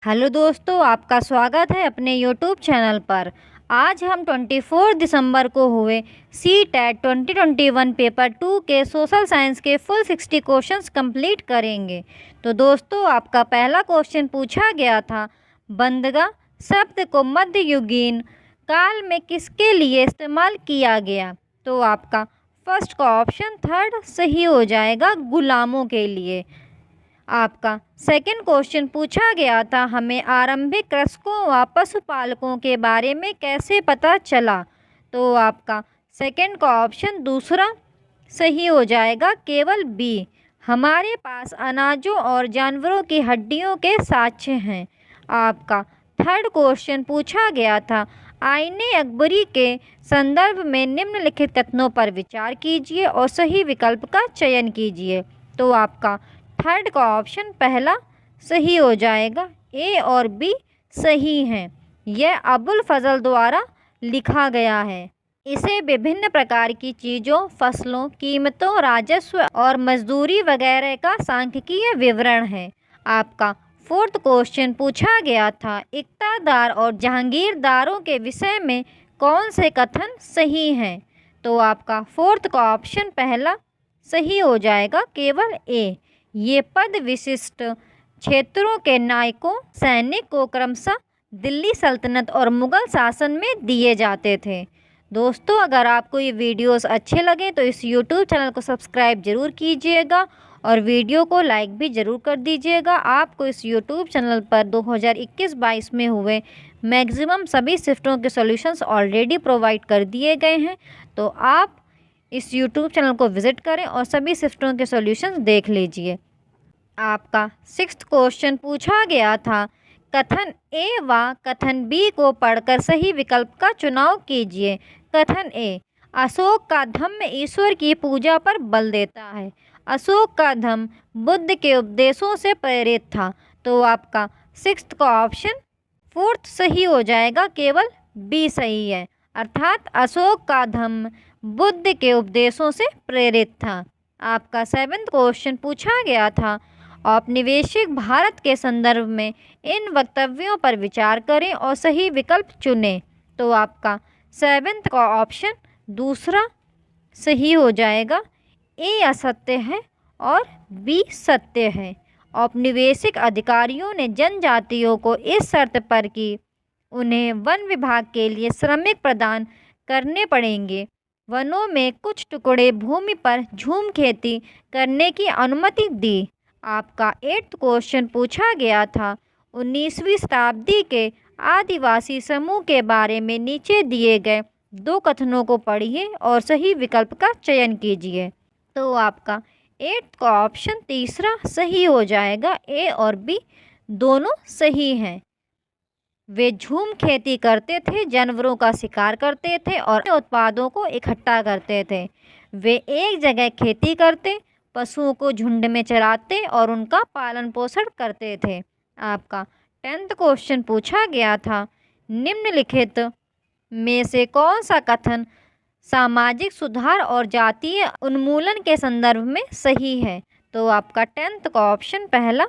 Hello दोस्तों, आपका स्वागत है अपने यूट्यूब चैनल पर। आज हम 24 दिसंबर को हुए सी-टेट 2021 पेपर 2 के सोशल साइंस के फुल 60 क्वेश्चंस कंप्लीट करेंगे। तो दोस्तों, आपका पहला क्वेश्चन पूछा गया था, बंदगा शब्द को मध्ययुगीन काल में किसके लिए इस्तेमाल किया गया? तो आपका फर्स्ट का ऑप्शन थर्ड सही हो जाएगा, गुलामों के लिए। आपका सेकंड क्वेश्चन पूछा गया था, हमें आरंभिक कृषकों व पशुपालकों के बारे में कैसे पता चला? तो आपका सेकंड का ऑप्शन दूसरा सही हो जाएगा, केवल बी। हमारे पास अनाजों और जानवरों की हड्डियों के साक्ष्य हैं। आपका थर्ड क्वेश्चन पूछा गया था, आईने अकबरी के संदर्भ में निम्नलिखित कथनों पर विचार कीजिए और सही विकल्प का चयन कीजिए। तो आपका थर्ड का ऑप्शन पहला सही हो जाएगा, ए और बी सही हैं। यह अबुल फजल द्वारा लिखा गया है। इसे विभिन्न प्रकार की चीज़ों, फसलों, कीमतों, राजस्व और मजदूरी वगैरह का सांख्यिकीय विवरण है। आपका फोर्थ क्वेश्चन पूछा गया था, इक़्तादार और जहांगीरदारों के विषय में कौन से कथन सही हैं? तो आपका फोर्थ का ऑप्शन पहला सही हो जाएगा, केवल ए। ये पद विशिष्ट क्षेत्रों के नायकों, सैनिक को क्रमशः दिल्ली सल्तनत और मुग़ल शासन में दिए जाते थे। दोस्तों, अगर आपको ये वीडियोस अच्छे लगे तो इस यूट्यूब चैनल को सब्सक्राइब ज़रूर कीजिएगा और वीडियो को लाइक भी ज़रूर कर दीजिएगा। आपको इस यूट्यूब चैनल पर 2021-22 में हुए मैक्सिमम सभी शिफ्टों के सॉल्यूशंस ऑलरेडी प्रोवाइड कर दिए गए हैं, तो आप इस यूट्यूब चैनल को विज़िट करें और सभी शिफ्टों के सॉल्यूशंस देख लीजिए। आपका सिक्स्थ क्वेश्चन पूछा गया था, कथन ए व कथन बी को पढ़कर सही विकल्प का चुनाव कीजिए। कथन ए, अशोक का धम्म ईश्वर की पूजा पर बल देता है। अशोक का धम्म बुद्ध के उपदेशों से प्रेरित था। तो आपका सिक्स्थ का ऑप्शन फोर्थ सही हो जाएगा, केवल बी सही है, अर्थात अशोक का धम्म बुद्ध के उपदेशों से प्रेरित था। आपका सेवेंथ क्वेश्चन पूछा गया था, औपनिवेशिक भारत के संदर्भ में इन वक्तव्यों पर विचार करें और सही विकल्प चुनें। तो आपका सेवेंथ का ऑप्शन दूसरा सही हो जाएगा, ए असत्य है और बी सत्य है। औपनिवेशिक अधिकारियों ने जनजातियों को इस शर्त पर कि उन्हें वन विभाग के लिए श्रमिक प्रदान करने पड़ेंगे, वनों में कुछ टुकड़े भूमि पर झूम खेती करने की अनुमति दी। आपका एट्थ क्वेश्चन पूछा गया था, 19वीं शताब्दी के आदिवासी समूह के बारे में नीचे दिए गए दो कथनों को पढ़िए और सही विकल्प का चयन कीजिए। तो आपका एट्थ का ऑप्शन तीसरा सही हो जाएगा, ए और बी दोनों सही हैं। वे झूम खेती करते थे, जानवरों का शिकार करते थे और उत्पादों को इकट्ठा करते थे। वे एक जगह खेती करते, पशुओं को झुंड में चराते और उनका पालन पोषण करते थे। आपका 10th क्वेश्चन पूछा गया था, निम्नलिखित में से कौन सा कथन सामाजिक सुधार और जातीय उन्मूलन के संदर्भ में सही है? तो आपका 10th का ऑप्शन पहला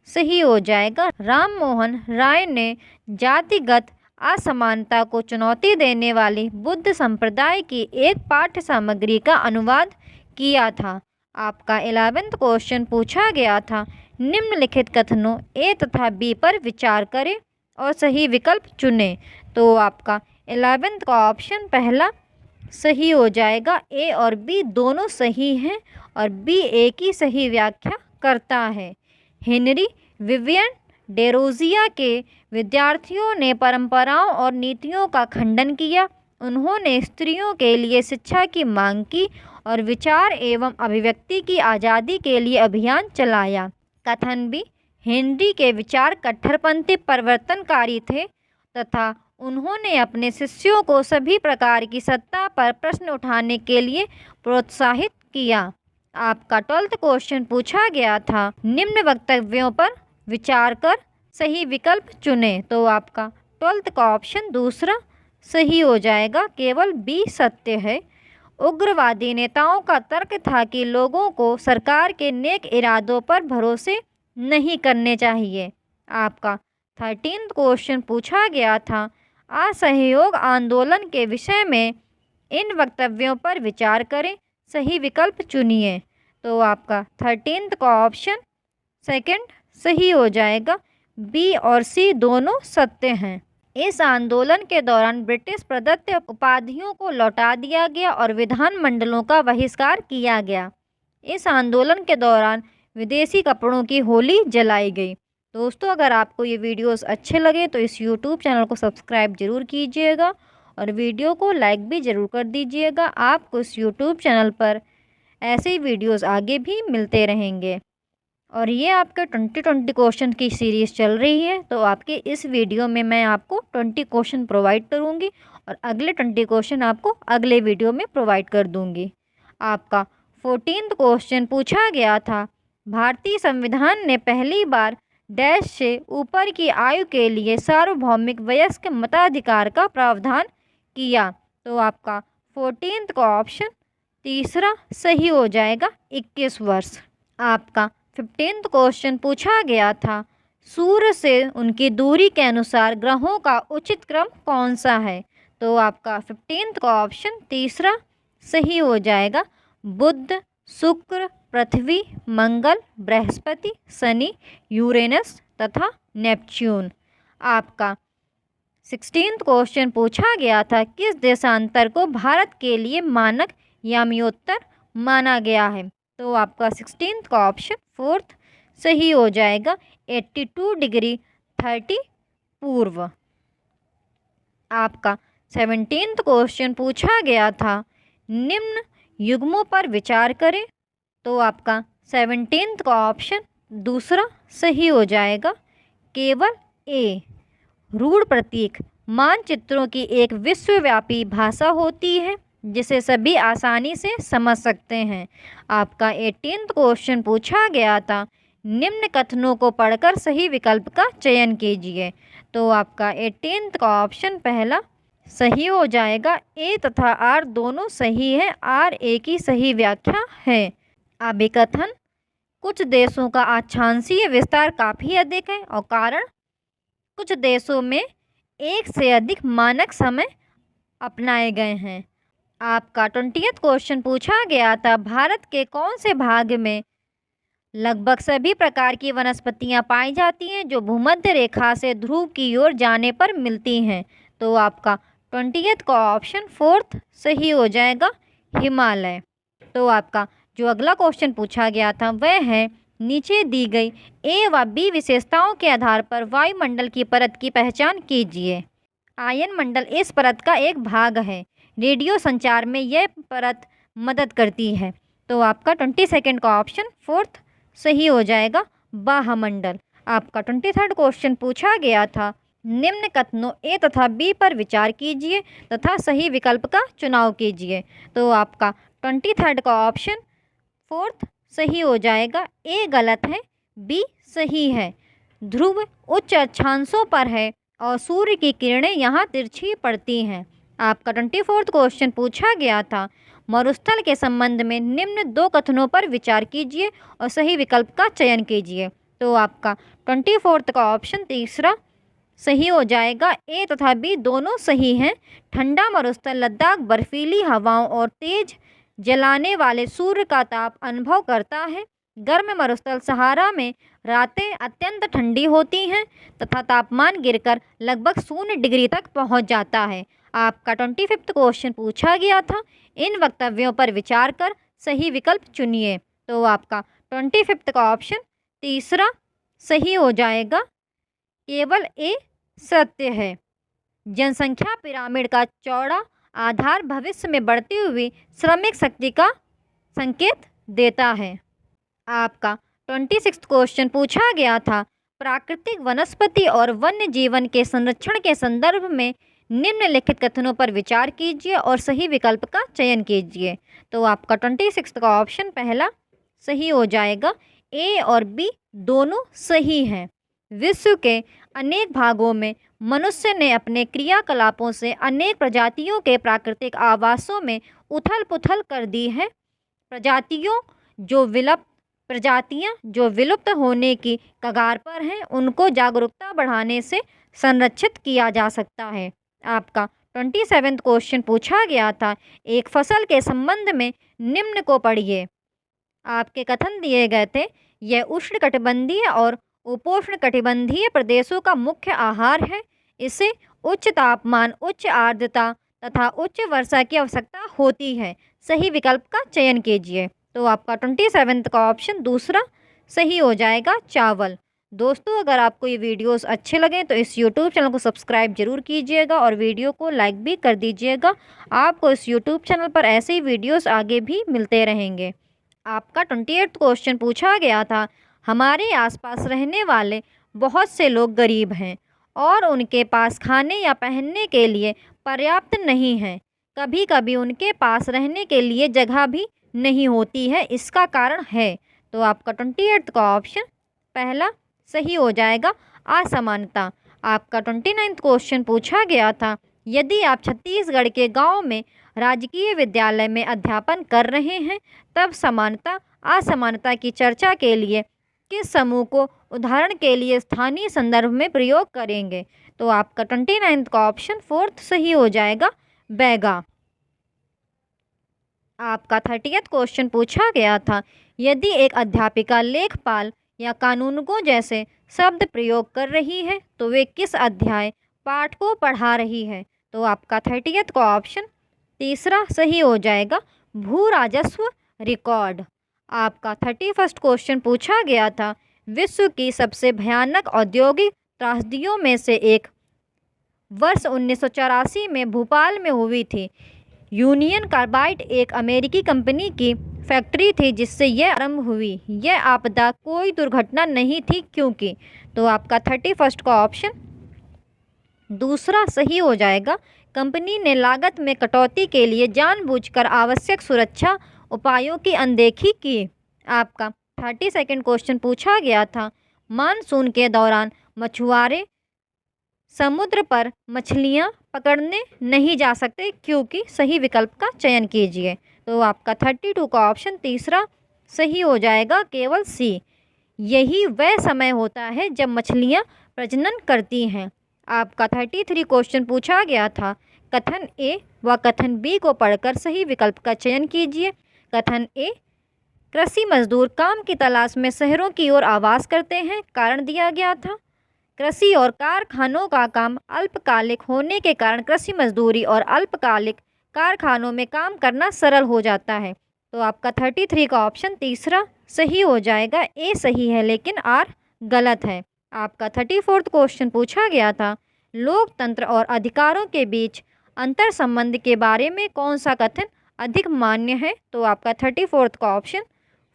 सही हो जाएगा। राम मोहन राय ने जातिगत असमानता को चुनौती देने वाली बुद्ध संप्रदाय की एक पाठ्य सामग्री का अनुवाद किया था। आपका 11th क्वेश्चन पूछा गया था, निम्नलिखित कथनों ए तथा बी पर विचार करें और सही विकल्प चुनें। तो आपका 11th का ऑप्शन पहला सही हो जाएगा, ए और बी दोनों सही हैं और बी ए की सही व्याख्या करता है। हेनरी विवियन डेरोजिया के विद्यार्थियों ने परंपराओं और नीतियों का खंडन किया। उन्होंने स्त्रियों के लिए शिक्षा की मांग की और विचार एवं अभिव्यक्ति की आज़ादी के लिए अभियान चलाया। कथन बी, हेनरी के विचार कट्टरपंथी परिवर्तनकारी थे तथा उन्होंने अपने शिष्यों को सभी प्रकार की सत्ता पर प्रश्न उठाने के लिए प्रोत्साहित किया। आपका 12th क्वेश्चन पूछा गया था, निम्न वक्तव्यों पर विचार कर सही विकल्प चुनें। तो आपका 12th का ऑप्शन दूसरा सही हो जाएगा, केवल बी सत्य है। उग्रवादी नेताओं का तर्क था कि लोगों को सरकार के नेक इरादों पर भरोसे नहीं करने चाहिए। आपका 13th क्वेश्चन पूछा गया था, असहयोग आंदोलन के विषय में इन वक्तव्यों पर विचार करें, सही विकल्प चुनिए। तो आपका 13th का ऑप्शन सेकंड सही हो जाएगा। बी और सी दोनों सत्य हैं। इस आंदोलन के दौरान ब्रिटिश प्रदत्त उपाधियों को लौटा दिया गया और विधानमंडलों का बहिष्कार किया गया। इस आंदोलन के दौरान विदेशी कपड़ों की होली जलाई गई। दोस्तों, अगर आपको ये वीडियोस अच्छे लगे तो इस यूट्यूब चैनल को सब्सक्राइब ज़रूर कीजिएगा और वीडियो को लाइक भी ज़रूर कर दीजिएगा। आपको इस यूट्यूब चैनल पर ऐसे ही वीडियोस आगे भी मिलते रहेंगे। और ये आपके 20 क्वेश्चन की सीरीज़ चल रही है, तो आपके इस वीडियो में मैं आपको 20 क्वेश्चन प्रोवाइड करूँगी और अगले 20 क्वेश्चन आपको अगले वीडियो में प्रोवाइड कर दूँगी। आपका 14th क्वेश्चन पूछा गया था, भारतीय संविधान ने पहली बार डैश से ऊपर की आयु के लिए सार्वभौमिक वयस्क मताधिकार का प्रावधान किया। तो आपका 14th का ऑप्शन तीसरा सही हो जाएगा, 21 वर्ष। आपका 15th क्वेश्चन पूछा गया था, सूर्य से उनकी दूरी के अनुसार ग्रहों का उचित क्रम कौन सा है। तो आपका 15th का ऑप्शन तीसरा सही हो जाएगा, बुध, शुक्र, पृथ्वी, मंगल, बृहस्पति, शनि, यूरेनस तथा नेपच्यून। आपका 16th क्वेश्चन पूछा गया था, किस देशांतर को भारत के लिए मानक याम्योत्तर माना गया है। तो आपका 16th का ऑप्शन फोर्थ सही हो जाएगा, 82 डिग्री 30 पूर्व। आपका 17th क्वेश्चन पूछा गया था, निम्न युग्मों पर विचार करें। तो आपका 17th का ऑप्शन दूसरा सही हो जाएगा, केवल ए। रूढ़ प्रतीक मानचित्रों की एक विश्वव्यापी भाषा होती है जिसे सभी आसानी से समझ सकते हैं। आपका 18th क्वेश्चन पूछा गया था, निम्न कथनों को पढ़कर सही विकल्प का चयन कीजिए। तो आपका 18th का ऑप्शन पहला सही हो जाएगा, ए तथा आर दोनों सही है, आर ए की सही व्याख्या है। अभिकथन, कुछ देशों का अक्षांशीय विस्तार काफ़ी अधिक है और कारण कुछ देशों में एक से अधिक मानक समय अपनाए गए हैं। आपका 20th क्वेश्चन पूछा गया था, भारत के कौन से भाग में लगभग सभी प्रकार की वनस्पतियां पाई जाती हैं जो भूमध्य रेखा से ध्रुव की ओर जाने पर मिलती हैं। तो आपका 20th का ऑप्शन फोर्थ सही हो जाएगा, हिमालय। तो आपका जो अगला क्वेश्चन पूछा गया था वह है, नीचे दी गई ए व बी विशेषताओं के आधार पर वायुमंडल की परत की पहचान कीजिए। आयन मंडल इस परत का एक भाग है। रेडियो संचार में यह परत मदद करती है। तो आपका 22nd का ऑप्शन फोर्थ सही हो जाएगा, बाह्यमंडल। आपका 23rd क्वेश्चन पूछा गया था, निम्न कथनों ए तथा बी पर विचार कीजिए तथा सही विकल्प का चुनाव कीजिए। तो आपका 23rd का ऑप्शन फोर्थ सही हो जाएगा, ए गलत है, बी सही है। ध्रुव उच्च अक्षांशों पर है और सूर्य की किरणें यहाँ तिरछी पड़ती हैं। आपका 24th क्वेश्चन पूछा गया था, मरुस्थल के संबंध में निम्न दो कथनों पर विचार कीजिए और सही विकल्प का चयन कीजिए। तो आपका 24th का ऑप्शन तीसरा सही हो जाएगा, ए तथा बी दोनों सही हैं। ठंडा मरुस्थल लद्दाख बर्फीली हवाओं और तेज जलाने वाले सूर्य का ताप अनुभव करता है। गर्म मरुस्थल सहारा में रातें अत्यंत ठंडी होती हैं तथा तापमान गिरकर लगभग 0 डिग्री तक पहुंच जाता है। आपका 25th क्वेश्चन पूछा गया था, इन वक्तव्यों पर विचार कर सही विकल्प चुनिए। तो आपका 25th का ऑप्शन तीसरा सही हो जाएगा, केवल ए सत्य है। जनसंख्या पिरामिड का चौड़ा आधार भविष्य में बढ़ती हुई श्रमिक शक्ति का संकेत देता है। आपका 26th क्वेश्चन पूछा गया था, प्राकृतिक वनस्पति और वन्य जीवन के संरक्षण के संदर्भ में निम्नलिखित कथनों पर विचार कीजिए और सही विकल्प का चयन कीजिए। तो आपका 26 का ऑप्शन पहला सही हो जाएगा, ए और बी दोनों सही हैं। विश्व के अनेक भागों में मनुष्य ने अपने क्रियाकलापों से अनेक प्रजातियों के प्राकृतिक आवासों में उथल पुथल कर दी है। प्रजातियों जो विलुप्त प्रजातियां जो विलुप्त होने की कगार पर हैं उनको जागरूकता बढ़ाने से संरक्षित किया जा सकता है। आपका 27वां क्वेश्चन पूछा गया था, एक फसल के संबंध में निम्न को पढ़िए। आपके कथन दिए गए थे, यह उष्णकटिबंधीय और उपोष्णकटिबंधीय प्रदेशों का मुख्य आहार है। इसे उच्च तापमान, उच्च आर्द्रता तथा उच्च वर्षा की आवश्यकता होती है। सही विकल्प का चयन कीजिए। तो आपका 27वां का ऑप्शन दूसरा सही हो जाएगा, चावल। दोस्तों, अगर आपको ये वीडियोस अच्छे लगे तो इस यूट्यूब चैनल को सब्सक्राइब जरूर कीजिएगा और वीडियो को लाइक भी कर दीजिएगा। आपको इस यूट्यूब चैनल पर ऐसे ही वीडियोस आगे भी मिलते रहेंगे। आपका 28वां क्वेश्चन पूछा गया था, हमारे आसपास रहने वाले बहुत से लोग गरीब हैं और उनके पास खाने या पहनने के लिए पर्याप्त नहीं है। कभी कभी उनके पास रहने के लिए जगह भी नहीं होती है। इसका कारण है। तो आपका 28वां का ऑप्शन पहला सही हो जाएगा, असमानता। आपका 29वां क्वेश्चन पूछा गया था, यदि आप छत्तीसगढ़ के गांव में राजकीय विद्यालय में अध्यापन कर रहे हैं तब समानता असमानता की चर्चा के लिए किस समूह को उदाहरण के लिए स्थानीय संदर्भ में प्रयोग करेंगे। तो आपका 29वां का ऑप्शन फोर्थ सही हो जाएगा, बैगा। आपका 30वां क्वेश्चन पूछा गया था, यदि एक अध्यापिका लेखपाल या कानूनगो जैसे शब्द प्रयोग कर रही है तो वे किस अध्याय पाठ को पढ़ा रही है। तो आपका 30वां का ऑप्शन तीसरा सही हो जाएगा, भू राजस्व रिकॉर्ड। आपका 31वां क्वेश्चन पूछा गया था, विश्व की सबसे भयानक औद्योगिक त्रासदियों में से एक वर्ष 1984 में भोपाल में हुई थी। यूनियन कार्बाइड एक अमेरिकी कंपनी की फैक्ट्री थी जिससे यह आरंभ हुई। यह आपदा कोई दुर्घटना नहीं थी क्योंकि। तो आपका 31वां का ऑप्शन दूसरा सही हो जाएगा, कंपनी ने लागत में कटौती के लिए जानबूझकर आवश्यक सुरक्षा उपायों की अनदेखी की। आपका 32वां क्वेश्चन पूछा गया था, मानसून के दौरान मछुआरे समुद्र पर मछलियां पकड़ने नहीं जा सकते क्योंकि। सही विकल्प का चयन कीजिए। तो आपका 32 का ऑप्शन तीसरा सही हो जाएगा, केवल सी। यही वह समय होता है जब मछलियां प्रजनन करती हैं। आपका 33 क्वेश्चन पूछा गया था, कथन ए व कथन बी को पढ़कर सही विकल्प का चयन कीजिए। कथन ए, कृषि मजदूर काम की तलाश में शहरों की ओर आवास करते हैं। कारण दिया गया था, कृषि और कारखानों का काम अल्पकालिक होने के कारण कृषि मजदूरी और अल्पकालिक कारखानों में काम करना सरल हो जाता है। तो आपका 33 का ऑप्शन तीसरा सही हो जाएगा, ए सही है लेकिन आर गलत है। आपका 34वां क्वेश्चन पूछा गया था, लोकतंत्र और अधिकारों के बीच अंतर संबंध के बारे में कौन सा कथन अधिक मान्य है। तो आपका 34 का ऑप्शन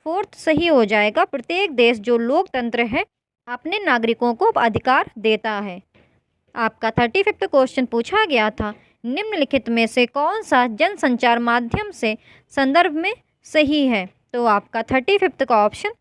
फोर्थ सही हो जाएगा, प्रत्येक देश जो लोकतंत्र है अपने नागरिकों को अधिकार देता है। आपका 35वां क्वेश्चन पूछा गया था, निम्नलिखित में से कौन सा जनसंचार माध्यम से संदर्भ में सही है। तो आपका 35वां का ऑप्शन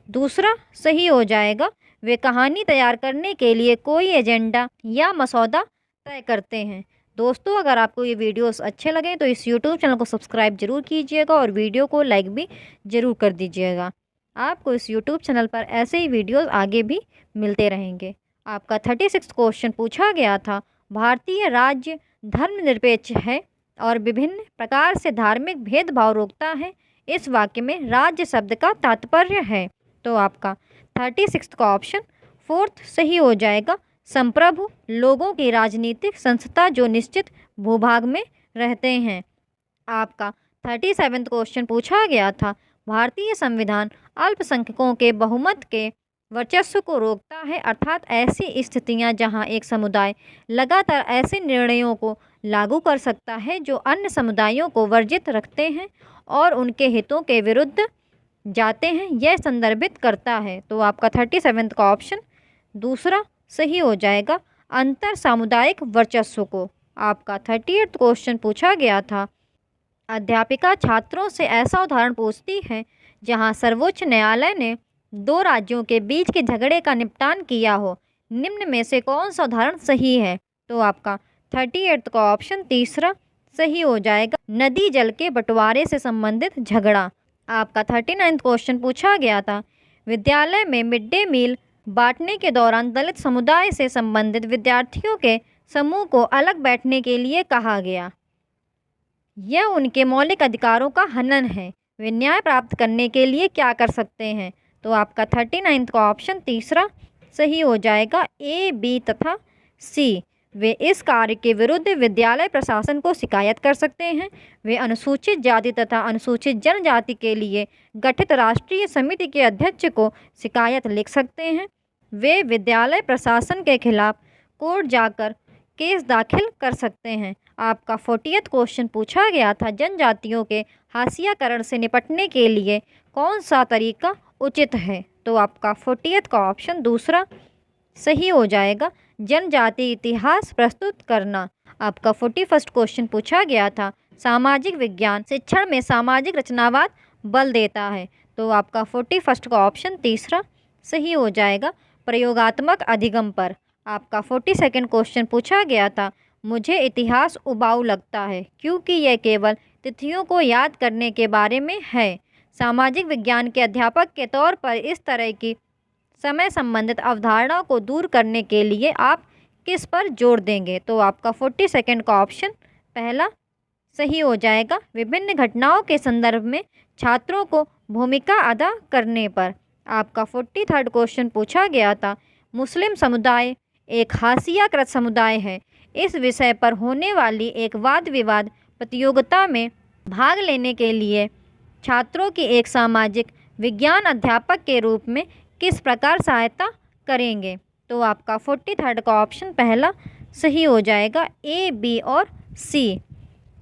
दूसरा सही हो जाएगा, वे कहानी तैयार करने के लिए कोई एजेंडा या मसौदा तय करते हैं। दोस्तों, अगर आपको ये वीडियोस अच्छे लगे तो इस यूट्यूब चैनल को सब्सक्राइब जरूर कीजिएगा और वीडियो को लाइक भी ज़रूर कर दीजिएगा। आपको इस यूट्यूब चैनल पर ऐसे ही वीडियोस आगे भी मिलते रहेंगे। आपका 36 क्वेश्चन पूछा गया था, भारतीय राज्य धर्मनिरपेक्ष है और विभिन्न प्रकार से धार्मिक भेदभाव रोकता है। इस वाक्य में राज्य शब्द का तात्पर्य है। तो आपका 36 का ऑप्शन फोर्थ सही हो जाएगा, संप्रभु लोगों की राजनीतिक संस्था जो निश्चित भूभाग में रहते हैं। आपका 37वां क्वेश्चन पूछा गया था, भारतीय संविधान अल्पसंख्यकों के बहुमत के वर्चस्व को रोकता है, अर्थात ऐसी स्थितियां जहां एक समुदाय लगातार ऐसे निर्णयों को लागू कर सकता है जो अन्य समुदायों को वर्जित रखते हैं और उनके हितों के विरुद्ध जाते हैं, यह संदर्भित करता है। तो आपका 37 का ऑप्शन दूसरा सही हो जाएगा, अंतर सामुदायिक वर्चस्व को। आपका 38 क्वेश्चन पूछा गया था, अध्यापिका छात्रों से ऐसा उदाहरण पूछती है जहां सर्वोच्च न्यायालय ने दो राज्यों के बीच के झगड़े का निपटान किया हो। निम्न में से कौन सा उदाहरण सही है। तो आपका 38 का ऑप्शन तीसरा सही हो जाएगा, नदी जल के बंटवारे से संबंधित झगड़ा। आपका 39वां क्वेश्चन पूछा गया था, विद्यालय में मिड डे मील बांटने के दौरान दलित समुदाय से संबंधित विद्यार्थियों के समूह को अलग बैठने के लिए कहा गया। यह उनके मौलिक अधिकारों का हनन है। वे न्याय प्राप्त करने के लिए क्या कर सकते हैं? तो आपका 39वां का ऑप्शन तीसरा सही हो जाएगा, ए, बी तथा सी। वे इस कार्य के विरुद्ध विद्यालय प्रशासन को शिकायत कर सकते हैं। वे अनुसूचित जाति तथा अनुसूचित जनजाति के लिए गठित राष्ट्रीय समिति के अध्यक्ष को शिकायत लिख सकते हैं। वे विद्यालय प्रशासन के खिलाफ कोर्ट जाकर केस दाखिल कर सकते हैं। आपका 40वां क्वेश्चन पूछा गया था, जनजातियों के हाशियाकरण से निपटने के लिए कौन सा तरीका उचित है? तो आपका 40वां का ऑप्शन दूसरा सही हो जाएगा, जनजाति इतिहास प्रस्तुत करना। आपका 41वां क्वेश्चन पूछा गया था, सामाजिक विज्ञान शिक्षण में सामाजिक रचनावाद बल देता है। तो आपका 41वां का ऑप्शन तीसरा सही हो जाएगा, प्रयोगात्मक अधिगम पर। आपका 42वां क्वेश्चन पूछा गया था, मुझे इतिहास उबाऊ लगता है क्योंकि यह केवल तिथियों को याद करने के बारे में है। सामाजिक विज्ञान के अध्यापक के तौर पर इस तरह की समय संबंधित अवधारणाओं को दूर करने के लिए आप किस पर जोर देंगे? तो आपका 42वां का ऑप्शन पहला सही हो जाएगा, विभिन्न घटनाओं के संदर्भ में छात्रों को भूमिका अदा करने पर। आपका 43वां क्वेश्चन पूछा गया था, मुस्लिम समुदाय एक हाशियाकृत समुदाय है। इस विषय पर होने वाली एक वाद विवाद प्रतियोगिता में भाग लेने के लिए छात्रों की एक सामाजिक विज्ञान अध्यापक के रूप में किस प्रकार सहायता करेंगे? तो आपका 43वां का ऑप्शन पहला सही हो जाएगा, ए, बी और सी।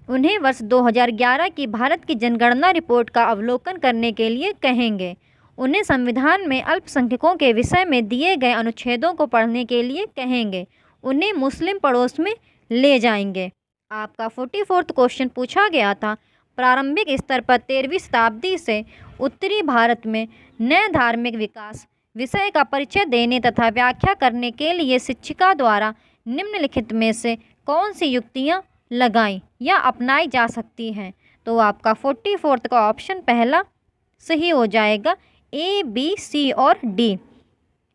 उन्हें वर्ष 2011 की भारत की जनगणना रिपोर्ट का अवलोकन करने के लिए कहेंगे। उन्हें संविधान में अल्पसंख्यकों के विषय में दिए गए अनुच्छेदों को पढ़ने के लिए कहेंगे। उन्हें मुस्लिम पड़ोस में ले जाएंगे। आपका 44वां क्वेश्चन पूछा गया था, प्रारंभिक स्तर पर 13वीं शताब्दी से उत्तरी भारत में नए धार्मिक विकास विषय का परिचय देने तथा व्याख्या करने के लिए शिक्षिका द्वारा निम्नलिखित में से कौन सी युक्तियाँ लगाई या अपनाई जा सकती हैं? तो आपका 44वां का ऑप्शन पहला सही हो जाएगा, ए, बी, सी और डी।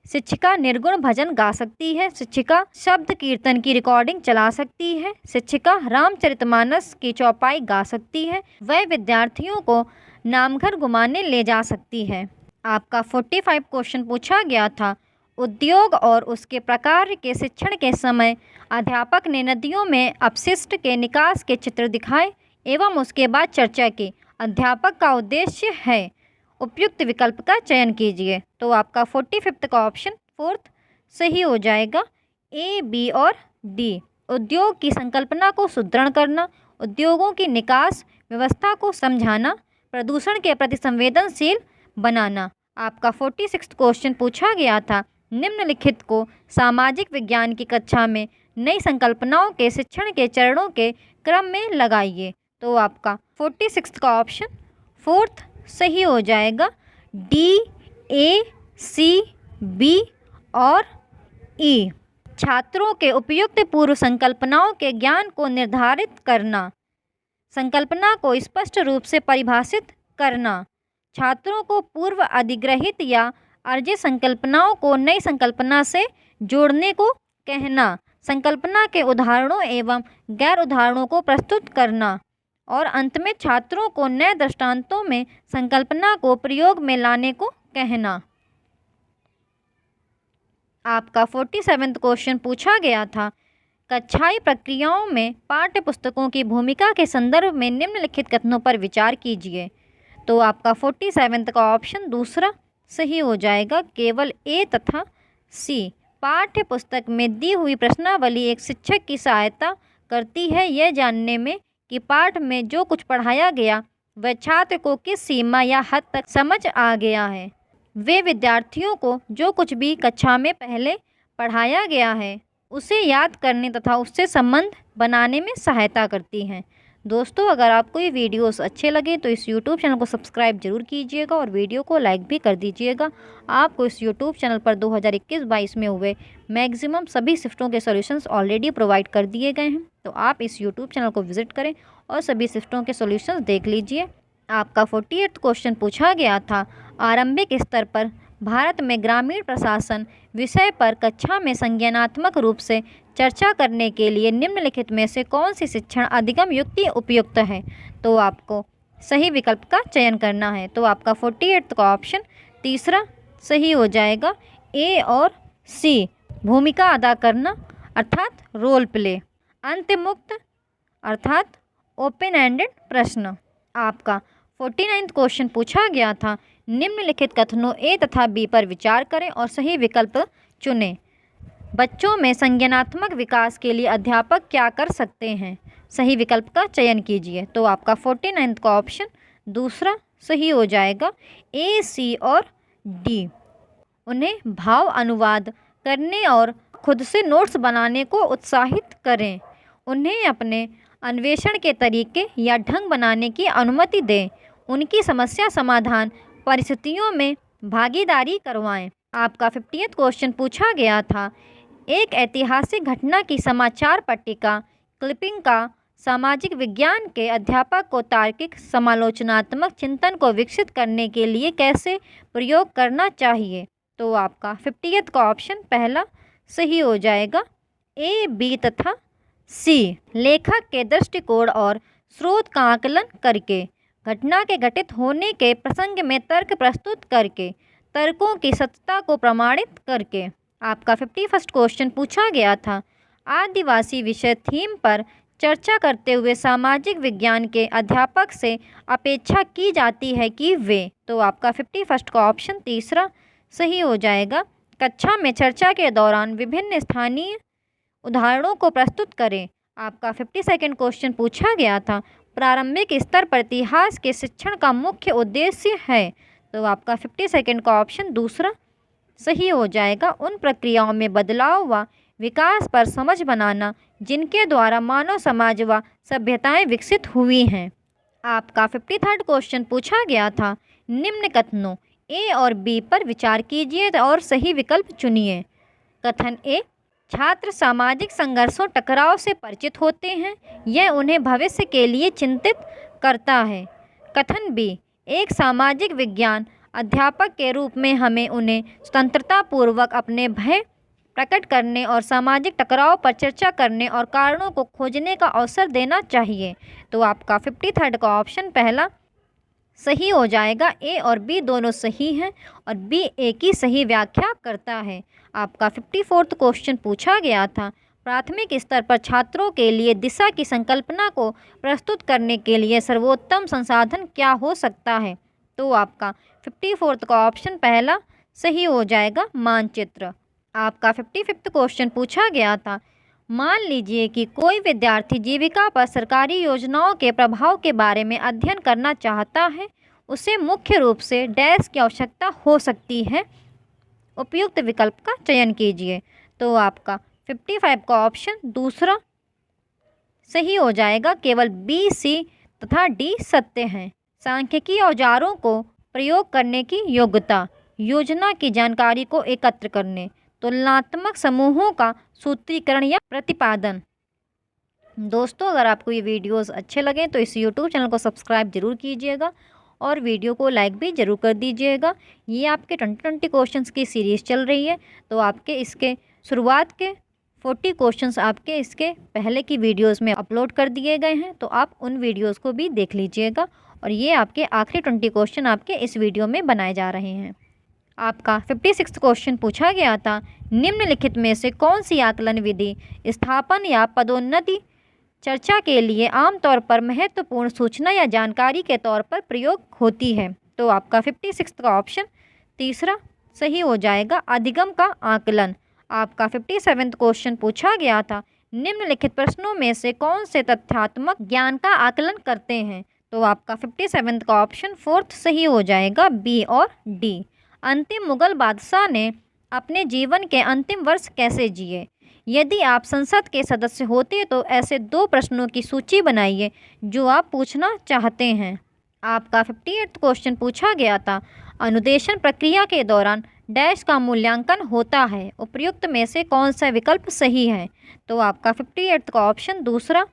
शिक्षिका निर्गुण भजन गा सकती है। शिक्षिका शब्द कीर्तन की रिकॉर्डिंग चला सकती है। शिक्षिका रामचरितमानस की चौपाई गा सकती है। वह विद्यार्थियों को नामघर घुमाने ले जा सकती है। आपका 45 क्वेश्चन पूछा गया था, उद्योग और उसके प्रकार के शिक्षण के समय अध्यापक ने नदियों में अपशिष्ट के निकास के चित्र दिखाए एवं उसके बाद चर्चा की। अध्यापक का उद्देश्य है, उपयुक्त विकल्प का चयन कीजिए। तो आपका 45 का ऑप्शन फोर्थ सही हो जाएगा, ए, बी और डी। उद्योग की संकल्पना को सुदृढ़ करना, उद्योगों की निकास व्यवस्था को समझाना, प्रदूषण के प्रति संवेदनशील बनाना। आपका 46 क्वेश्चन पूछा गया था, निम्नलिखित को सामाजिक विज्ञान की कक्षा में नई संकल्पनाओं के शिक्षण के चरणों के क्रम में लगाइए। तो आपका 46 का ऑप्शन फोर्थ सही हो जाएगा, डी, ए, सी, बी और ई। छात्रों के उपयुक्त पूर्व संकल्पनाओं के ज्ञान को निर्धारित करना, संकल्पना को स्पष्ट रूप से परिभाषित करना, छात्रों को पूर्व अधिग्रहित या अर्जित संकल्पनाओं को नई संकल्पना से जोड़ने को कहना, संकल्पना के उदाहरणों एवं गैर उदाहरणों को प्रस्तुत करना और अंत में छात्रों को नए दृष्टांतों में संकल्पना को प्रयोग में लाने को कहना। आपका 47वां क्वेश्चन पूछा गया था, कक्षाई प्रक्रियाओं में पाठ्य पुस्तकों की भूमिका के संदर्भ में निम्नलिखित कथनों पर विचार कीजिए। तो आपका 47वां का ऑप्शन दूसरा सही हो जाएगा, केवल ए तथा सी। पाठ्य पुस्तक में दी हुई प्रश्नावली एक शिक्षक की सहायता करती है यह जानने में कि पाठ में जो कुछ पढ़ाया गया वह छात्र को किस सीमा या हद तक समझ आ गया है। वे विद्यार्थियों को जो कुछ भी कक्षा में पहले पढ़ाया गया है उसे याद करने तथा उससे संबंध बनाने में सहायता करती हैं। दोस्तों, अगर आपको ये वीडियोस अच्छे लगे तो इस यूट्यूब चैनल को सब्सक्राइब जरूर कीजिएगा और वीडियो को लाइक भी कर दीजिएगा। आपको इस यूट्यूब चैनल पर 2021-22 में हुए मैक्सिमम सभी शिफ्टों के सॉल्यूशंस ऑलरेडी प्रोवाइड कर दिए गए हैं, तो आप इस यूट्यूब चैनल को विजिट करें और सभी शिफ्टों के सॉल्यूशंस देख लीजिए। आपका 48 क्वेश्चन पूछा गया था, आरंभिक स्तर पर भारत में ग्रामीण प्रशासन विषय पर कक्षा में संज्ञानात्मक रूप से चर्चा करने के लिए निम्नलिखित में से कौन सी शिक्षण अधिगम युक्ति उपयुक्त है। तो आपको सही विकल्प का चयन करना है। तो आपका 48 का ऑप्शन तीसरा सही हो जाएगा, ए और सी, भूमिका अदा करना अर्थात रोल प्ले। अंतमुक्त अर्थात ओपन एंडेड प्रश्न। आपका 49 क्वेश्चन पूछा गया था, निम्नलिखित कथनों ए तथा बी पर विचार करें और सही विकल्प चुनें। बच्चों में संज्ञानात्मक विकास के लिए अध्यापक क्या कर सकते हैं। सही विकल्प का चयन कीजिए। तो आपका 49 का ऑप्शन दूसरा सही हो जाएगा, ए, सी और डी। उन्हें भाव अनुवाद करने और खुद से नोट्स बनाने को उत्साहित करें। उन्हें अपने अन्वेषण के तरीके या ढंग बनाने की अनुमति दें। उनकी समस्या समाधान परिस्थितियों में भागीदारी करवाएं। आपका 50th क्वेश्चन पूछा गया था, एक ऐतिहासिक घटना की समाचार पट्टिका क्लिपिंग का सामाजिक विज्ञान के अध्यापक को तार्किक समालोचनात्मक चिंतन को विकसित करने के लिए कैसे प्रयोग करना चाहिए। तो आपका 50th का ऑप्शन पहला सही हो जाएगा, ए, बी तथा सी। लेखक के दृष्टिकोण और स्रोत का आकलन करके, घटना के घटित होने के प्रसंग में तर्क प्रस्तुत करके, तर्कों की सत्यता को प्रमाणित करके। आपका 51st क्वेश्चन पूछा गया था, आदिवासी विषय थीम पर चर्चा करते हुए सामाजिक विज्ञान के अध्यापक से अपेक्षा की जाती है कि वे। तो आपका 51st का ऑप्शन तीसरा सही हो जाएगा, कक्षा में चर्चा के दौरान विभिन्न स्थानीय उदाहरणों को प्रस्तुत करें। आपका 52nd क्वेश्चन पूछा गया था, प्रारंभिक स्तर पर इतिहास के शिक्षण का मुख्य उद्देश्य है। तो आपका 52nd का ऑप्शन दूसरा सही हो जाएगा, उन प्रक्रियाओं में बदलाव व विकास पर समझ बनाना जिनके द्वारा मानव समाज व सभ्यताएं विकसित हुई हैं। आपका 53rd क्वेश्चन पूछा गया था, निम्न कथनों ए और बी पर विचार कीजिए और सही विकल्प चुनिए। कथन ए, छात्र सामाजिक संघर्षों टकराव से परिचित होते हैं, यह उन्हें भविष्य के लिए चिंतित करता है। कथन बी, एक सामाजिक विज्ञान अध्यापक के रूप में हमें उन्हें स्वतंत्रतापूर्वक अपने भय प्रकट करने और सामाजिक टकराव पर चर्चा करने और कारणों को खोजने का अवसर देना चाहिए। तो आपका 53rd का ऑप्शन पहला सही हो जाएगा, ए और बी दोनों सही हैं और बी ए की सही व्याख्या करता है। आपका 54th क्वेश्चन पूछा गया था, प्राथमिक स्तर पर छात्रों के लिए दिशा की संकल्पना को प्रस्तुत करने के लिए सर्वोत्तम संसाधन क्या हो सकता है। तो आपका 54th का ऑप्शन पहला सही हो जाएगा, मानचित्र। आपका 55th क्वेश्चन पूछा गया था, मान लीजिए कि कोई विद्यार्थी जीविका पर सरकारी योजनाओं के प्रभाव के बारे में अध्ययन करना चाहता है, उसे मुख्य रूप से डैश की आवश्यकता हो सकती है। उपयुक्त विकल्प का चयन कीजिए। तो आपका 55 का ऑप्शन दूसरा सही हो जाएगा, केवल बी, सी तथा डी सत्य हैं। सांख्यिकी औजारों को प्रयोग करने की योग्यता, योजना की जानकारी को एकत्र करने, तुलनात्मक समूहों का सूत्रीकरण या प्रतिपादन। दोस्तों, अगर आपको ये वीडियोस अच्छे लगें तो इस यूट्यूब चैनल को सब्सक्राइब जरूर कीजिएगा और वीडियो को लाइक भी ज़रूर कर दीजिएगा। ये आपके 2020 क्वेश्चंस की सीरीज़ चल रही है, तो आपके इसके शुरुआत के 40 क्वेश्चंस आपके इसके पहले की वीडियोस में अपलोड कर दिए गए हैं, तो आप उन वीडियोस को भी देख लीजिएगा। और ये आपके आखिरी 20 क्वेश्चन आपके इस वीडियो में बनाए जा रहे हैं। आपका 56 क्वेश्चन पूछा गया था, निम्नलिखित में से कौन सी आकलन विधि स्थापन या पदोन्नति चर्चा के लिए आमतौर पर महत्वपूर्ण सूचना या जानकारी के तौर पर प्रयोग होती है। तो आपका 56 का ऑप्शन तीसरा सही हो जाएगा, अधिगम का आकलन। आपका 57 क्वेश्चन पूछा गया था, निम्नलिखित प्रश्नों में से कौन से तथ्यात्मक ज्ञान का आकलन करते हैं। तो आपका 57 का ऑप्शन फोर्थ सही हो जाएगा, बी और डी। अंतिम मुगल बादशाह ने अपने जीवन के अंतिम वर्ष कैसे जिए। यदि आप संसद के सदस्य होते तो ऐसे 2 प्रश्नों की सूची बनाइए जो आप पूछना चाहते हैं। आपका 58 क्वेश्चन पूछा गया था, अनुदेशन प्रक्रिया के दौरान डैश का मूल्यांकन होता है, उपयुक्त में से कौन सा विकल्प सही है। तो आपका 58 का ऑप्शन दूसरा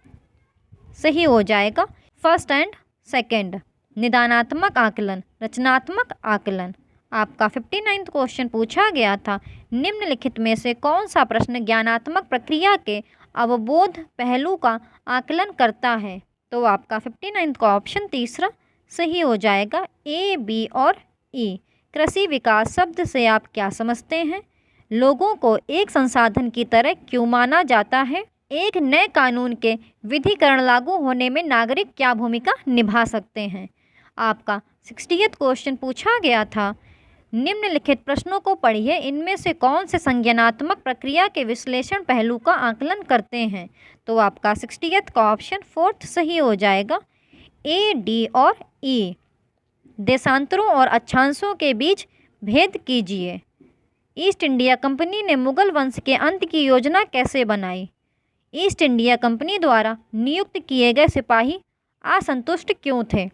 सही हो जाएगा, फर्स्ट एंड सेकंड। निदानात्मक आकलन, रचनात्मक आकलन। आपका 59वां क्वेश्चन पूछा गया था, निम्नलिखित में से कौन सा प्रश्न ज्ञानात्मक प्रक्रिया के अवबोध पहलू का आकलन करता है? तो आपका 59वां का ऑप्शन तीसरा सही हो जाएगा, ए, बी और ई। कृषि विकास शब्द से आप क्या समझते हैं? लोगों को एक संसाधन की तरह क्यों माना जाता है? एक नए कानून के विधिकरण लागू होने में नागरिक क्या भूमिका निभा सकते हैं? आपका 60वां क्वेश्चन पूछा गया था, निम्नलिखित प्रश्नों को पढ़िए, इनमें से कौन से संज्ञानात्मक प्रक्रिया के विश्लेषण पहलू का आकलन करते हैं? तो आपका 60वां का ऑप्शन फोर्थ सही हो जाएगा, ए, डी और ई। देशांतरों और अक्षांशों के बीच भेद कीजिए। ईस्ट इंडिया कंपनी ने मुगल वंश के अंत की योजना कैसे बनाई? ईस्ट इंडिया कंपनी द्वारा नियुक्त किए गए सिपाही असंतुष्ट क्यों थे?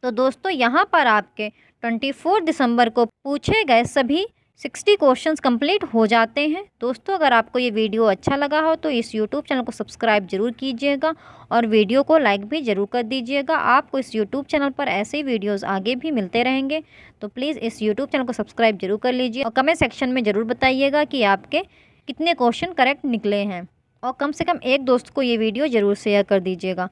तो दोस्तों यहाँ पर आपके 24 दिसंबर को पूछे गए सभी 60 क्वेश्चंस कंप्लीट हो जाते हैं। दोस्तों अगर आपको ये वीडियो अच्छा लगा हो तो इस यूट्यूब चैनल को सब्सक्राइब जरूर कीजिएगा और वीडियो को लाइक भी ज़रूर कर दीजिएगा। आपको इस यूट्यूब चैनल पर ऐसे ही वीडियोस आगे भी मिलते रहेंगे, तो प्लीज़ इस यूट्यूब चैनल को सब्सक्राइब जरूर कर लीजिए और कमेंट सेक्शन में ज़रूर बताइएगा कि आपके कितने क्वेश्चन करेक्ट निकले हैं, और कम से कम एक दोस्त को ये वीडियो ज़रूर शेयर कर दीजिएगा।